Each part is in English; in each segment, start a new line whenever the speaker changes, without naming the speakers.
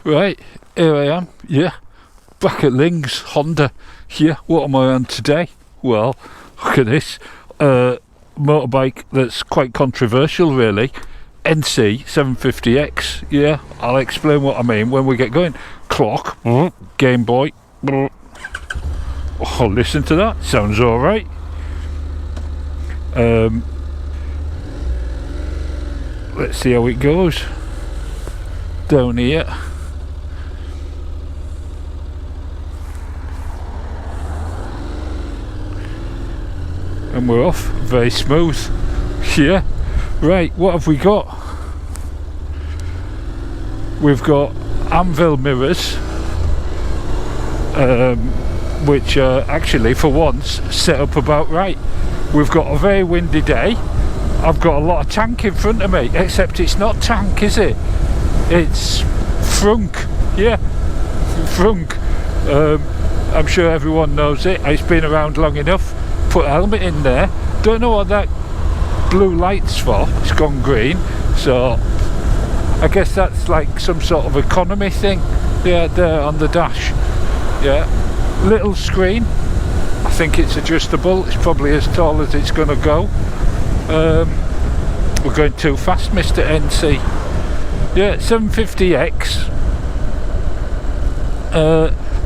Right, here I am, yeah, back at Lings, Honda. Yeah, what am I on today? Well, look at this, motorbike that's quite controversial really, NC750X, yeah, I'll explain what I mean when we get going. Clock, Game Boy, oh, listen to that, sounds alright. Let's see how it goes down here. And we're off, very smooth. Yeah, right, what have we got? We've got anvil mirrors, which are actually for once set up about right. We've got a very windy day. I've got a lot of tank in front of me, except it's not tank, is it? It's frunk, yeah, frunk. I'm sure everyone knows it, it's been around long enough. Put a helmet in there, don't know what that blue light's for, it's gone green, so I guess that's like some sort of economy thing. Yeah, there on the dash, yeah, little screen, I think it's adjustable, it's probably as tall as it's gonna go. We're going too fast, Mr. NC. Yeah, 750X,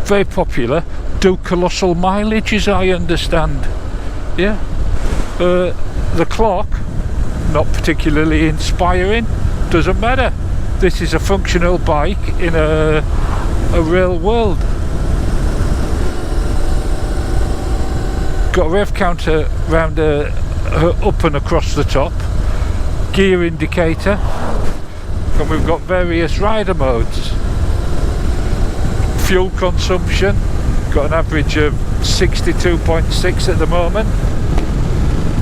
very popular, do colossal mileage as I understand. Yeah, the clock, not particularly inspiring, doesn't matter. This is a functional bike in a real world. Got a rev counter round up and across the top, gear indicator, and we've got various rider modes. Fuel consumption, got an average of 62.6 at the moment.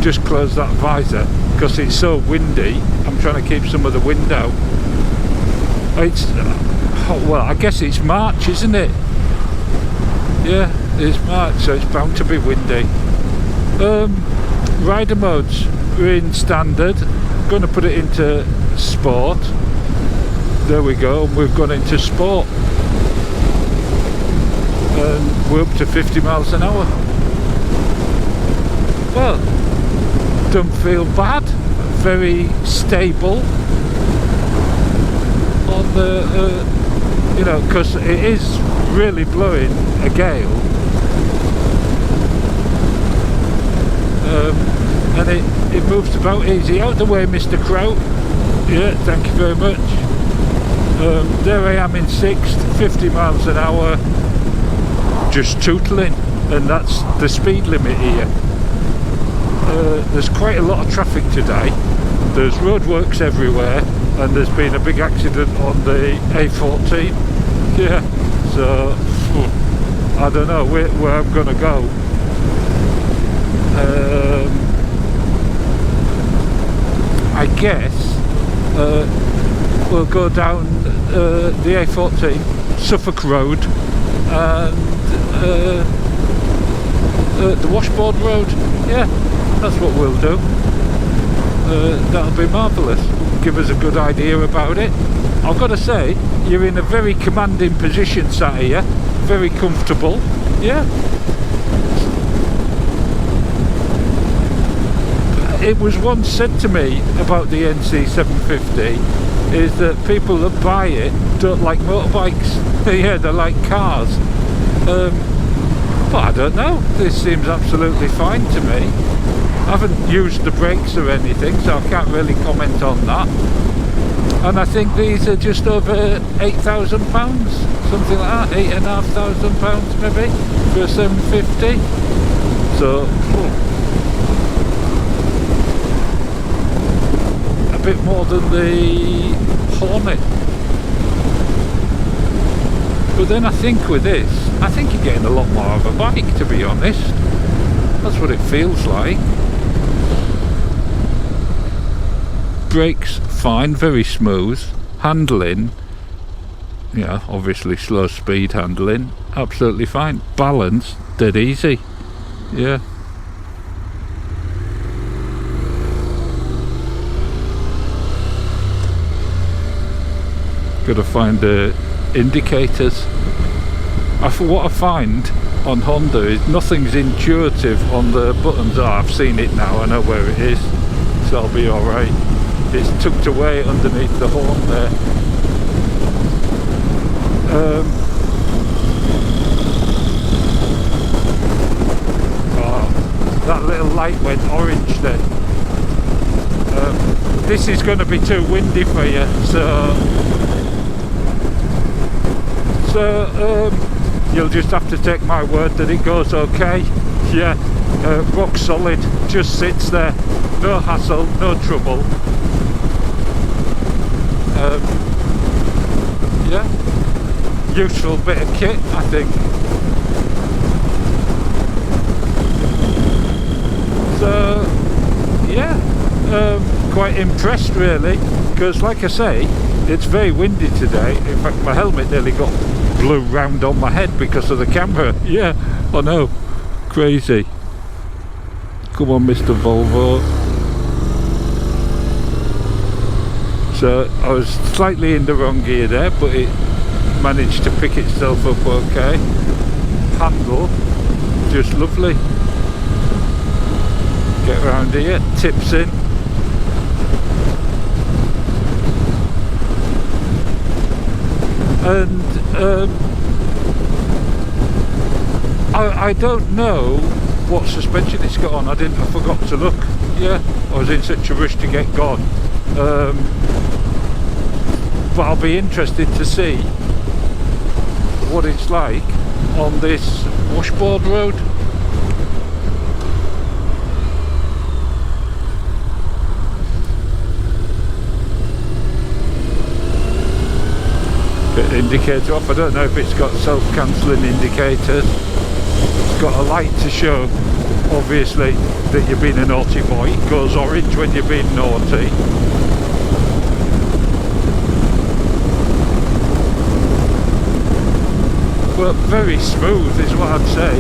Just close that visor because it's so windy, I'm trying to keep some of the wind out. It's well, I guess it's March, isn't it? Yeah, it's March, so it's bound to be windy. Rider modes, we're in standard, going to put it into sport. There we go, we've gone into sport. And we're up to 50 miles an hour. Well, don't feel bad, very stable on the, you know, because it is really blowing a gale. And it moves about easy. Out the way, Mr. Crow. Yeah, thank you very much. There I am in 6th, 50 miles an hour. Just tootling, and that's the speed limit here. There's quite a lot of traffic today. There's roadworks everywhere, and there's been a big accident on the A14. Yeah, so I don't know where I'm gonna go. I guess we'll go down the A14, Suffolk Road, and the Washboard Road. Yeah, that's what we'll do. That'll be marvellous, give us a good idea about it. I've got to say, you're in a very commanding position sat here, very comfortable. Yeah, it was once said to me about the NC750 is that people that buy it don't like motorbikes. Yeah, they like cars. But I don't know, this seems absolutely fine to me. I haven't used the brakes or anything, so I can't really comment on that. And I think these are just over £8,000, something like that, £8,500 maybe for a 750. So a bit more than the Hornet. But then I think with this, I think you're getting a lot more of a bike, to be honest. That's what it feels like. Brakes fine, very smooth. Handling, yeah, obviously slow speed handling, absolutely fine. Balance, dead easy. Yeah. Got to find a indicators. What I find on Honda is nothing's intuitive on the buttons. Oh, I've seen it now, I know where it is, so I'll be alright. It's tucked away underneath the horn there. Oh, that little light went orange then. This is going to be too windy for you, so you'll just have to take my word that it goes okay. Yeah, rock solid, just sits there, no hassle, no trouble. Yeah, useful bit of kit, I think. So yeah, quite impressed really, because like I say, it's very windy today. In fact, my helmet nearly blew round on my head because of the camera. Yeah, I know, crazy. Come on, Mr. Volvo. So I was slightly in the wrong gear there, but it managed to pick itself up okay. Handle, just lovely. Get around here, tips in. And I don't know what suspension it's got on. I forgot to look. Yeah, I was in such a rush to get gone. But I'll be interested to see what it's like on this washboard road. Bit of indicator off. I don't know if it's got self-cancelling indicators. It's got a light to show, obviously, that you've been a naughty boy. It goes orange when you've been naughty. But very smooth is what I'd say.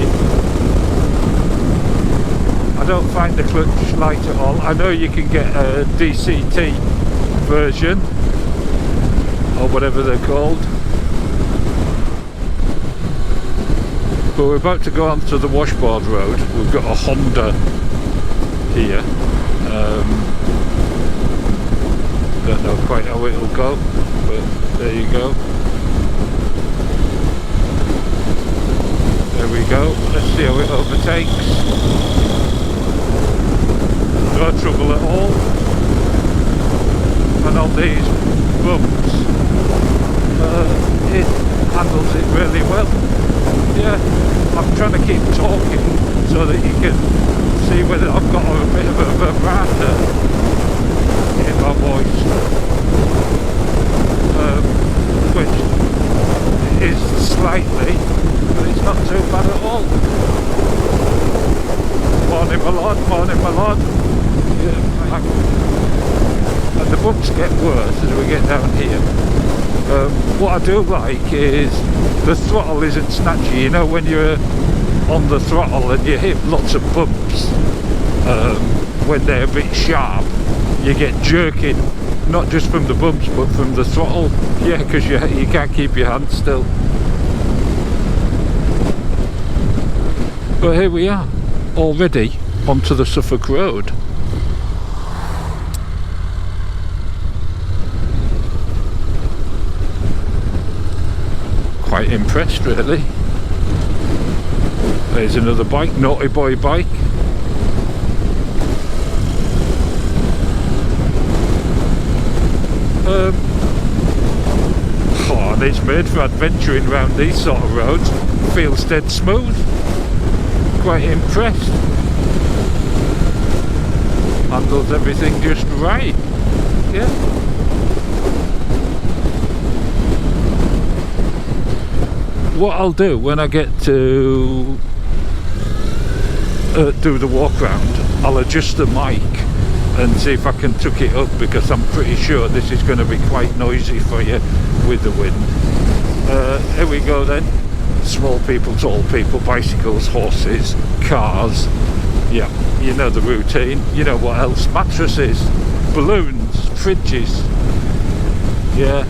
I don't find the clutch light at all. I know you can get a DCT version, or whatever they're called. But we're about to go onto the washboard road. We've got a Honda here. Don't know quite how it'll go, but there you go. There we go. Let's see how it overtakes. No trouble at all. And on these bumps, it handles it really well. Yeah, I'm trying to keep talking so that you can see whether I've got a bit of a vibrato in my voice, which is slightly, but it's not too bad at all. Morning my lord, morning my lord. Yeah, and the bumps get worse as we get down here. What I do like is the throttle isn't snatchy. You know, when you're on the throttle and you hit lots of bumps, when they're a bit sharp, you get jerking, not just from the bumps but from the throttle. Yeah, because you can't keep your hand still. But here we are, already onto the Suffolk Road. Quite impressed really. There's another bike, naughty boy bike. Oh, and it's made for adventuring around these sort of roads. Feels dead smooth. Quite impressed. Handles everything just right. Yeah. What I'll do when I get to do the walk round, I'll adjust the mic and see if I can tuck it up, because I'm pretty sure this is going to be quite noisy for you with the wind. Here we go then. Small people, tall people, bicycles, horses, cars. Yeah, you know the routine. You know what else? Mattresses, balloons, fridges. Yeah,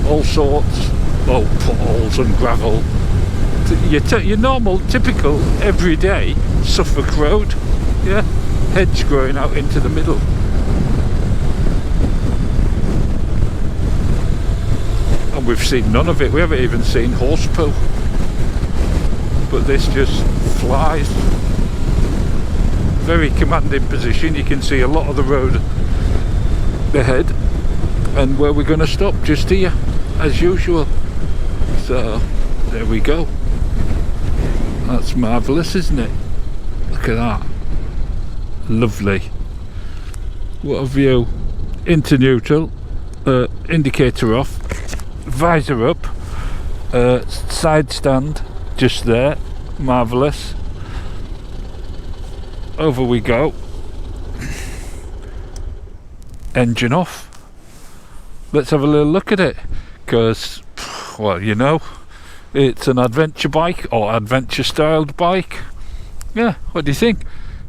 all sorts. oh, potholes and gravel. Your normal, typical, everyday Suffolk road. Yeah, hedge growing out into the middle. And we've seen none of it. We haven't even seen horse poo. But this just flies. Very commanding position. You can see a lot of the road ahead, and where we're going to stop, just here as usual. So there we go. That's marvellous, isn't it? Look at that. Lovely. What a view. Into neutral, indicator off, visor up, side stand just there. Marvellous. Over we go. Engine off. Let's have a little look at it, because, well, you know, it's an adventure bike, or adventure styled bike. Yeah, what do you think?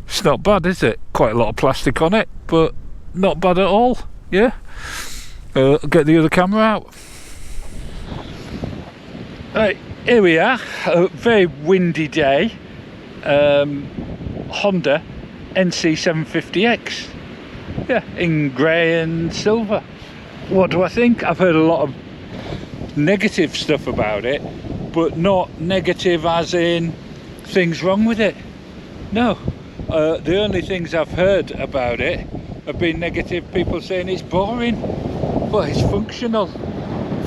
It's not bad, is it? Quite a lot of plastic on it, but not bad at all. Yeah. Get the other camera out. Right, here we are. A very windy day. Honda NC750X. Yeah, in grey and silver. What do I think? I've heard a lot of negative stuff about it, but not negative as in things wrong with it. No, the only things I've heard about it have been negative, people saying it's boring. Well, it's functional.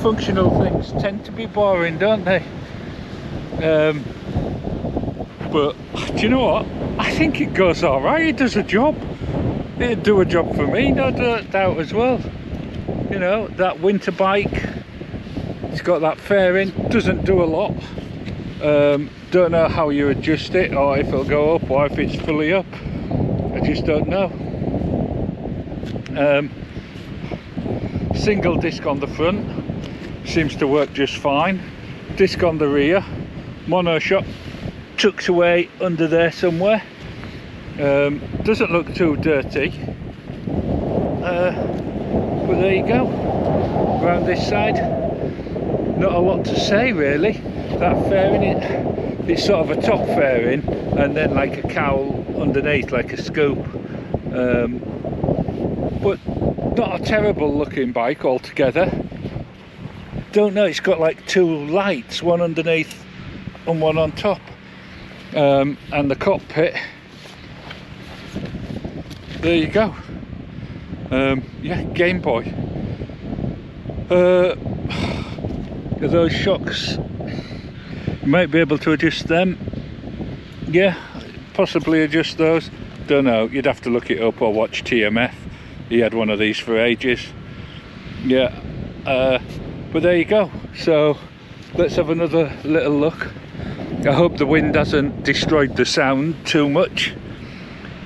Functional things tend to be boring, don't they? But do you know what? I think it goes alright. It does a job. It'd do a job for me, no doubt as well. You know, that winter bike, it's got that fairing, doesn't do a lot. Don't know how you adjust it, or if it'll go up, or if it's fully up. I just don't know. Single disc on the front seems to work just fine. Disc on the rear, mono shock tucked away under there somewhere. Doesn't look too dirty, but there you go. Around this side, not a lot to say really. That fairing, it's sort of a top fairing and then like a cowl underneath, like a scoop, but not a terrible looking bike altogether. Don't know, it's got like two lights, one underneath and one on top, and the cockpit. There you go. Yeah, Game Boy. Those shocks, you might be able to adjust them. Yeah, possibly adjust those. Don't know, you'd have to look it up or watch TMF. He had one of these for ages. Yeah, but there you go. So let's have another little look. I hope the wind hasn't destroyed the sound too much.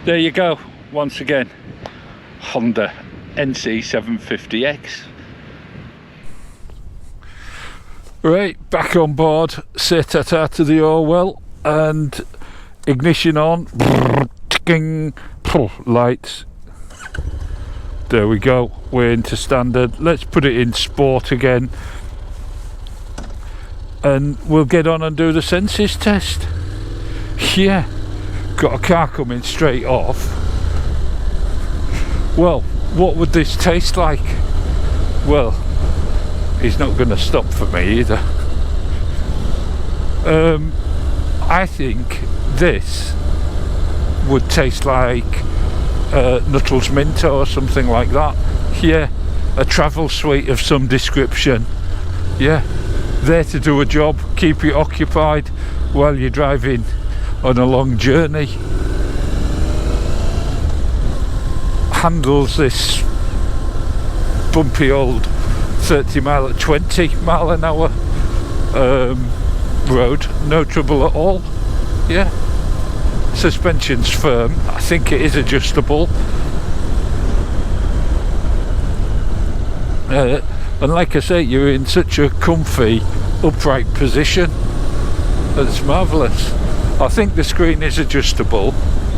There you go. Once again, Honda NC750X. Right, back on board. Say ta-ta to the Orwell, and ignition on. Ticking, lights. There we go. We're into standard. Let's put it in sport again, and we'll get on and do the senses test. Yeah, got a car coming straight off. Well, what would this taste like? Well, he's not going to stop for me either. I think this would taste like Nuttall's Minto or something like that. Yeah, a travel suite of some description. Yeah, there to do a job, keep you occupied while you're driving on a long journey. Handles this bumpy old 20 mile an hour road, no trouble at all. Yeah, suspension's firm. I think it is adjustable, and like I say, you're in such a comfy upright position. That's marvellous. I think the screen is adjustable.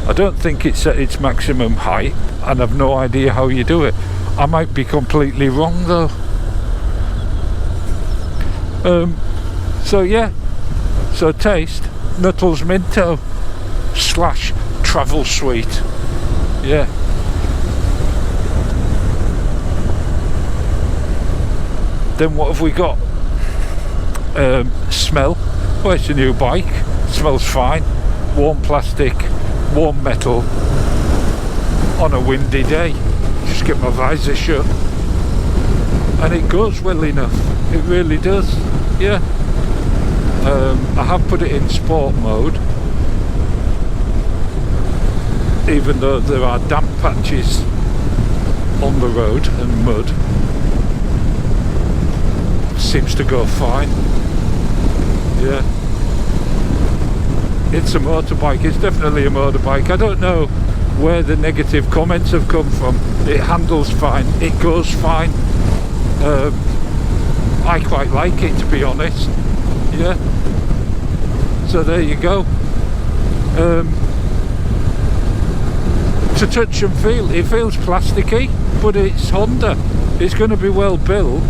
I don't think it's at its maximum height, and I've no idea how you do it. I might be completely wrong though. So yeah, so taste Nuttall's Minto / Travel Suite. Yeah. Then what have we got? Smell. Well, it's a new bike. Smells fine. Warm plastic, warm metal on a windy day. Just get my visor shut. And it goes well enough. It really does. Yeah. I have put it in sport mode, even though there are damp patches on the road and mud. Seems to go fine. Yeah. It's a motorbike. It's definitely a motorbike. I don't know where the negative comments have come from. It handles fine. It goes fine. I quite like it, to be honest. Yeah. So there you go. To touch and feel, it feels plasticky, but it's Honda. It's going to be well built.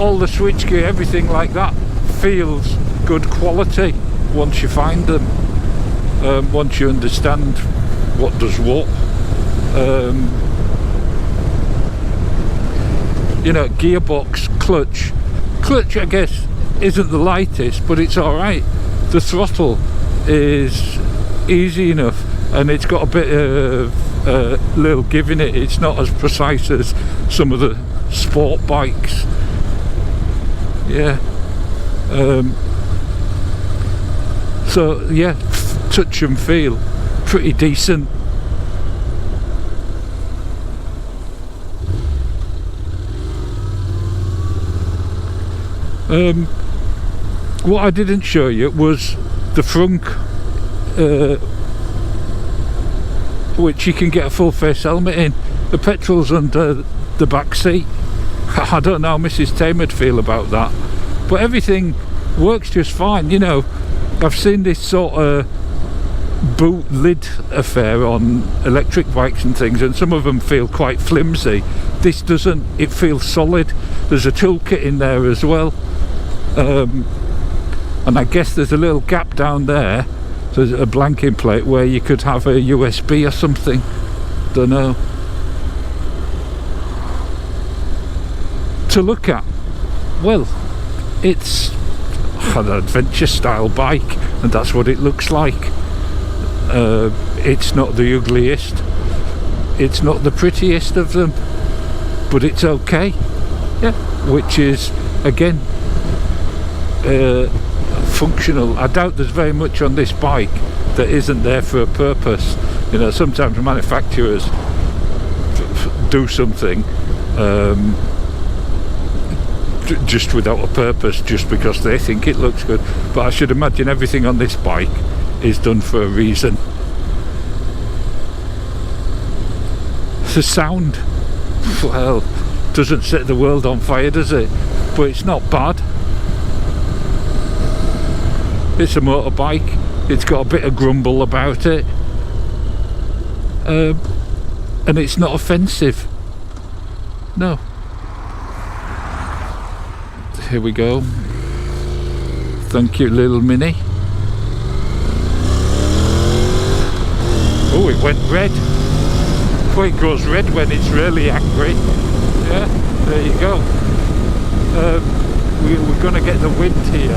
All the switchgear, everything like that, feels good quality once you find them. Once you understand what does what. You know, gearbox, clutch I guess isn't the lightest, but it's alright. The throttle is easy enough, and it's got a bit of little give in it. It's not as precise as some of the sport bikes. Yeah. So yeah, touch and feel pretty decent. What I didn't show you was the frunk, which you can get a full face helmet in. The petrol's under the back seat. I don't know how Mrs. Tame would feel about that, but everything works just fine. You know, I've seen this sort of boot lid affair on electric bikes and things, and some of them feel quite flimsy. This doesn't. It feels solid. There's a toolkit in there as well. And I guess there's a little gap down there, so there's a blanking plate where you could have a USB or something. Don't know. To look at, well, it's an adventure style bike, and that's what it looks like. It's not the ugliest, it's not the prettiest of them, but it's okay. Yeah, which is again functional. I doubt there's very much on this bike that isn't there for a purpose. You know, sometimes manufacturers do something just without a purpose, just because they think it looks good. But I should imagine everything on this bike is done for a reason. The sound, well, doesn't set the world on fire, does it? But it's not bad. It's a motorbike. It's got a bit of grumble about it, and it's not offensive. No. Here we go. Thank you, little Mini. Oh, it went red. Well, it goes red when it's really angry. Yeah, there you go. We're going to get the wind here.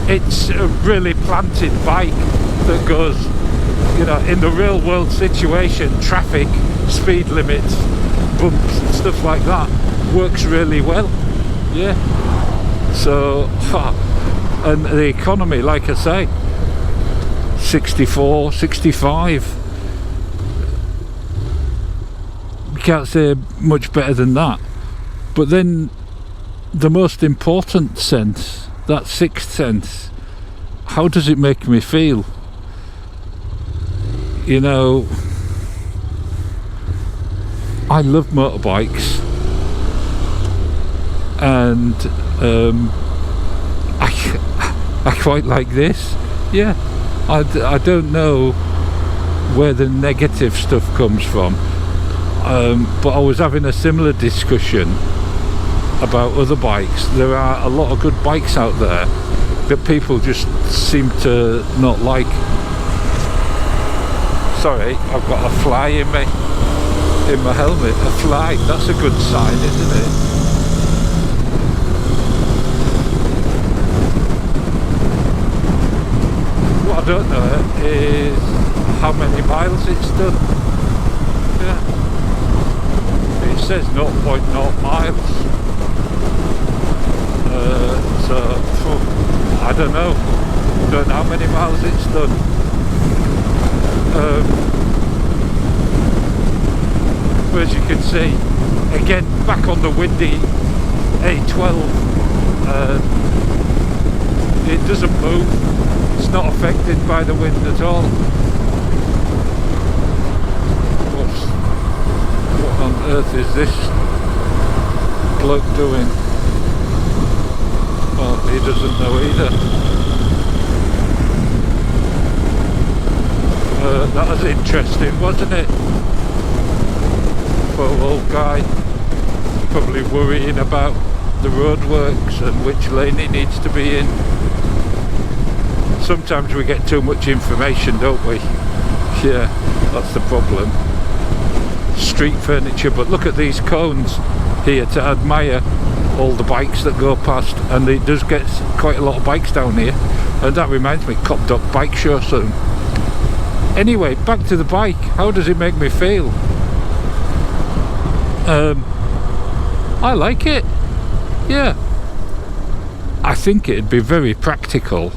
It's a really planted bike that goes, you know, in the real world situation, traffic, speed limits, bumps and stuff like that, works really well. Yeah. So, and the economy, like I say, 64, 65. You can't say much better than that. But then the most important sense, that sixth sense, how does it make me feel? You know, I love motorbikes, and I quite like this. Yeah, I don't know where the negative stuff comes from. but I was having a similar discussion about other bikes. There are a lot of good bikes out there that people just seem to not like. Sorry, I've got a fly in my helmet. A fly, that's a good sign, isn't it? What I don't know is how many miles it's done. Yeah. It says 0.0 miles. So I don't know. Don't know how many miles it's done. But as you can see, again back on the windy A12, it doesn't move. It's not affected by the wind at all. What on earth is this bloke doing? Well, he doesn't know either. That was interesting, wasn't it? Poor old guy, probably worrying about the roadworks and which lane he needs to be in. Sometimes we get too much information, don't we? Yeah, that's the problem. Street furniture, but look at these cones here to admire all the bikes that go past, and it does get quite a lot of bikes down here. And that reminds me, Cop Dog Bike Show soon. Anyway, back to the bike. How does it make me feel? I like it. Yeah. I think it'd be very practical.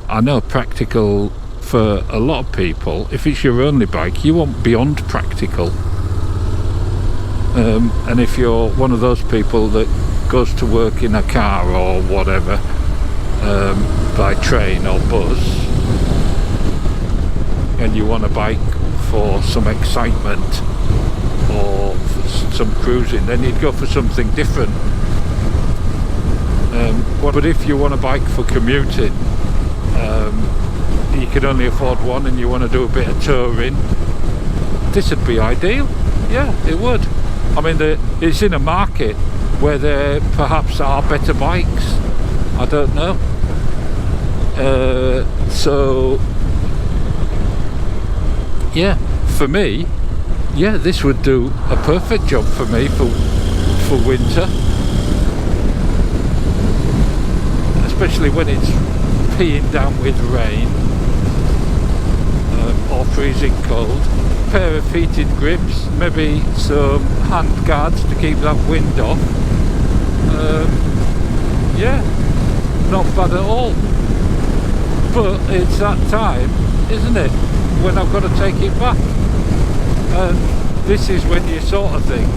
I know practical for a lot of people. If it's your only bike, you want beyond practical. And if you're one of those people that goes to work in a car or whatever, by train or bus, and you want a bike for some excitement or for some cruising, then you'd go for something different. But if you want a bike for commuting, you can only afford one and you want to do a bit of touring, this would be ideal. Yeah, it would. I mean, it's in a market where there perhaps are better bikes. I don't know. So yeah, for me, yeah, this would do a perfect job for me for winter, especially when it's peeing down with rain, or freezing cold. Pair of heated grips, maybe some hand guards to keep that wind off. Yeah, not bad at all. But it's that time, isn't it, when I've got to take it back. And this is when you sort of think,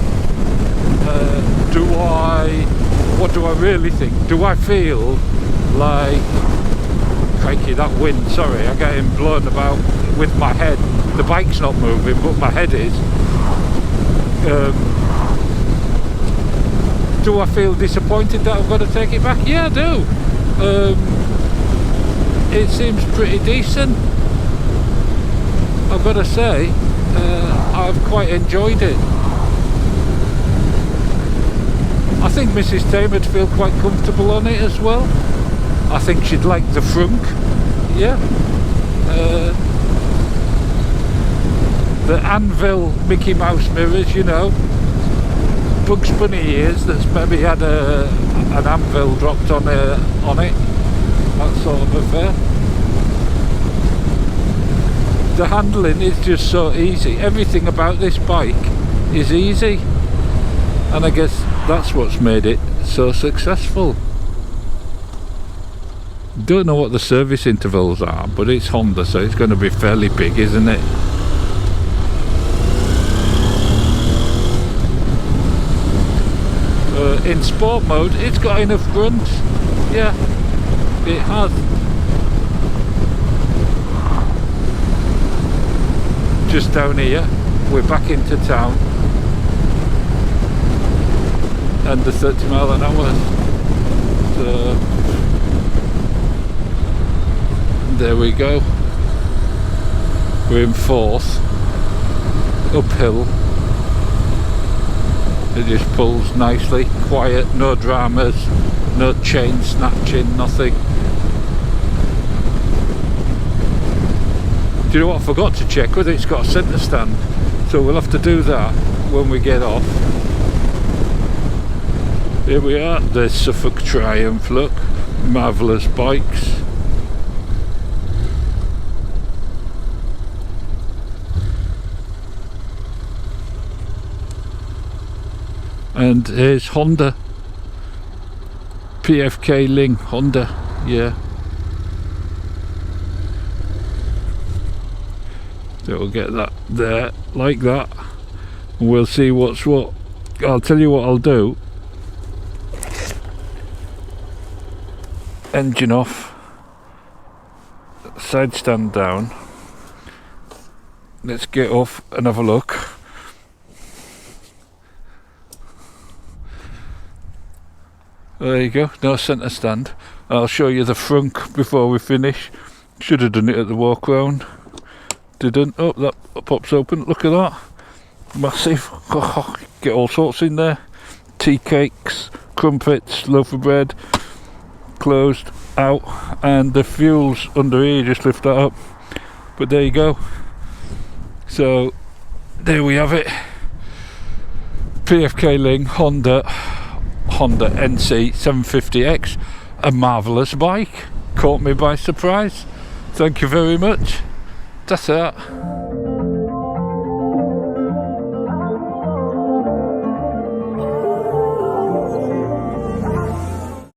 what do I really think? Do I feel like, crikey, that wind, sorry, I'm getting blown about with my head. The bike's not moving, but my head is. Do I feel disappointed that I've got to take it back? Yeah, I do. It seems pretty decent, I've got to say. I've quite enjoyed it. I think Mrs. Tame would feel quite comfortable on it as well. I think she'd like the frunk. Yeah. The anvil Mickey Mouse mirrors, you know. Bugs Bunny ears that's maybe had an anvil dropped on it. That sort of affair. The handling is just so easy. Everything about this bike is easy, and I guess that's what's made it so successful. Don't know what the service intervals are, but it's Honda, so it's going to be fairly big, isn't it? In sport mode, it's got enough grunt. Yeah, it has. Just down here, we're back into town, and the 30 mile an hour. So there we go. We're in fourth, uphill, It just pulls nicely, quiet, no dramas, no chain snatching, nothing. Do you know what I forgot to check? Whether it's got a centre stand. So we'll have to do that when we get off. Here we are, the Suffolk Triumph, look, marvellous bikes. And here's Honda, PFK Ling, Honda, yeah. So we'll get that there, like that, and we'll see what's what. I'll tell you what I'll do. Engine off, side stand down. Let's get off and have a look. There you go, no centre stand. I'll show you the front before we finish. Should have done it at the walk round. Didn't. Oh, that pops open. Look at that. Massive. Get all sorts in there. Tea cakes, crumpets, loaf of bread. Closed, out. And the fuel's under here, just lift that up. But there you go. So, there we have it. PFK Ling, Honda NC750X, a marvellous bike, caught me by surprise. Thank you very much. That's that.